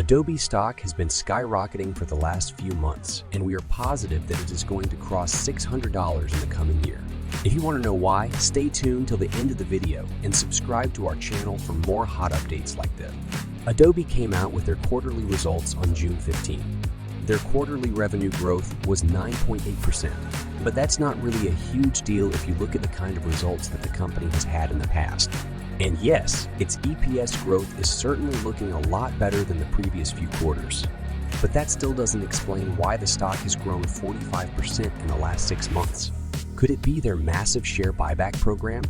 Adobe stock has been skyrocketing for the last few months, and we are positive that it is going to cross $600 in the coming year. If you want to know why, stay tuned till the end of the video and subscribe to our channel for more hot updates like this. Adobe came out with their quarterly results on June 15. Their quarterly revenue growth was 9.8%, but that's not really a huge deal if you look at the kind of results that the company has had in the past. And yes, its EPS growth is certainly looking a lot better than the previous few quarters. But that still doesn't explain why the stock has grown 45% in the last 6 months. Could it be their massive share buyback program?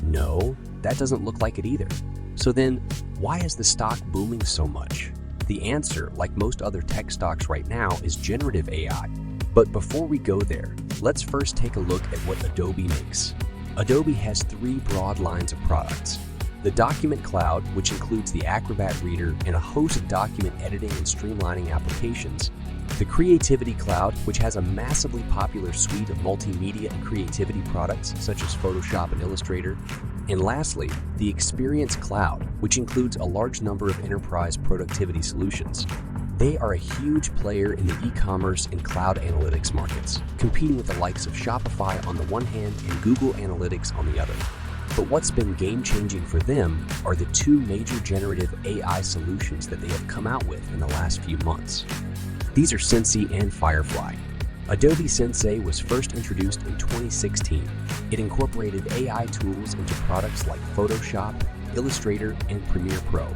No, that doesn't look like it either. So then, why is the stock booming so much? The answer, like most other tech stocks right now, is generative AI. But before we go there, let's first take a look at what Adobe makes. Adobe has 3 broad lines of products. The Document Cloud, which includes the Acrobat Reader and a host of document editing and streamlining applications. The Creativity Cloud, which has a massively popular suite of multimedia and creativity products such as Photoshop and Illustrator. And lastly, the Experience Cloud, which includes a large number of enterprise productivity solutions. They are a huge player in the e-commerce and cloud analytics markets, competing with the likes of Shopify on the one hand and Google Analytics on the other. But what's been game-changing for them are the 2 major generative AI solutions that they have come out with in the last few months. These are Sensei and Firefly. Adobe Sensei was first introduced in 2016. It incorporated AI tools into products like Photoshop, Illustrator, and Premiere Pro.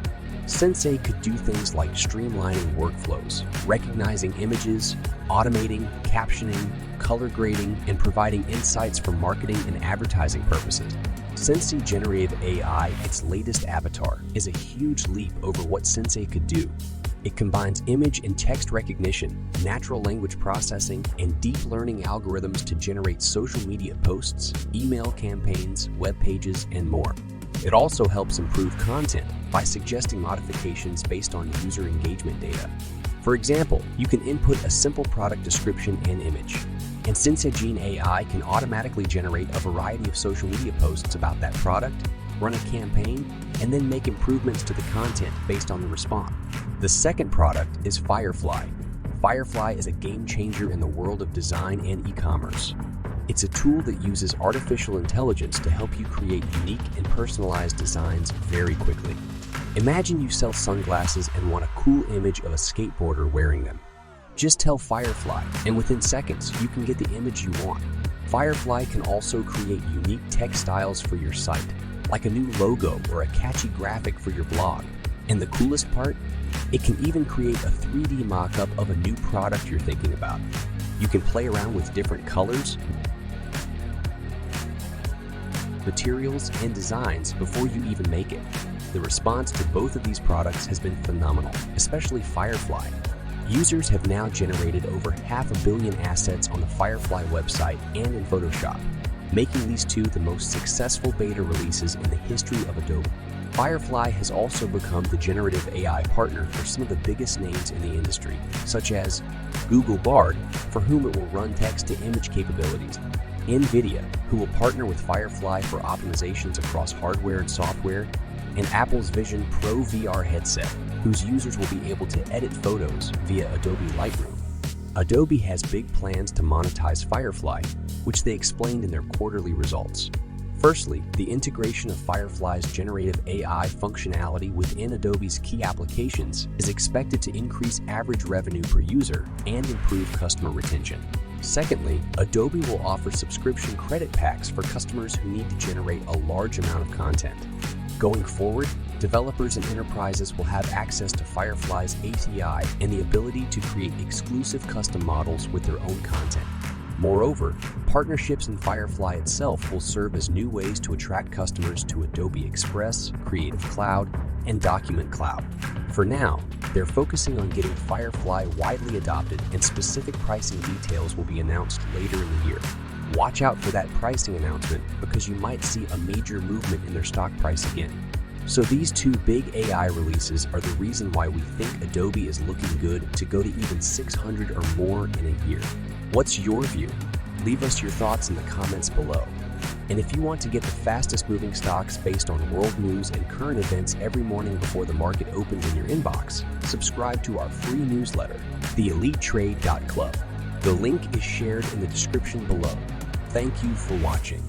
Sensei could do things like streamlining workflows, recognizing images, automating, captioning, color grading, and providing insights for marketing and advertising purposes. Sensei Generative AI, its latest avatar, is a huge leap over what Sensei could do. It combines image and text recognition, natural language processing, and deep learning algorithms to generate social media posts, email campaigns, web pages, and more. It also helps improve content by suggesting modifications based on user engagement data. For example, you can input a simple product description and image, and Sensei Gen AI can automatically generate a variety of social media posts about that product, run a campaign, and then make improvements to the content based on the response. The second product is Firefly. Firefly is a game changer in the world of design and e-commerce. It's a tool that uses artificial intelligence to help you create unique and personalized designs very quickly. Imagine you sell sunglasses and want a cool image of a skateboarder wearing them. Just tell Firefly, and within seconds, you can get the image you want. Firefly can also create unique text styles for your site, like a new logo or a catchy graphic for your blog. And the coolest part? It can even create a 3D mock-up of a new product you're thinking about. You can play around with different colors, materials, and designs before you even make it. The response to both of these products has been phenomenal, especially Firefly. Users have now generated over 500 million assets on the Firefly website and in Photoshop, making these 2 the most successful beta releases in the history of Adobe. Firefly has also become the generative AI partner for some of the biggest names in the industry, such as Google Bard, for whom it will run text-to-image capabilities, NVIDIA, who will partner with Firefly for optimizations across hardware and software, and Apple's Vision Pro VR headset, whose users will be able to edit photos via Adobe Lightroom. Adobe has big plans to monetize Firefly, which they explained in their quarterly results. Firstly, the integration of Firefly's generative AI functionality within Adobe's key applications is expected to increase average revenue per user and improve customer retention. Secondly, Adobe will offer subscription credit packs for customers who need to generate a large amount of content. Going forward, developers and enterprises will have access to Firefly's API and the ability to create exclusive custom models with their own content. Moreover, partnerships in Firefly itself will serve as new ways to attract customers to Adobe Express, Creative Cloud, and Document Cloud. For now, they're focusing on getting Firefly widely adopted, and specific pricing details will be announced later in the year. Watch out for that pricing announcement because you might see a major movement in their stock price again. So these 2 big AI releases are the reason why we think Adobe is looking good to go to even 600 or more in a year. What's your view? Leave us your thoughts in the comments below. And if you want to get the fastest moving stocks based on world news and current events every morning before the market opens in your inbox, subscribe to our free newsletter, the EliteTrade.club. The link is shared in the description below. Thank you for watching.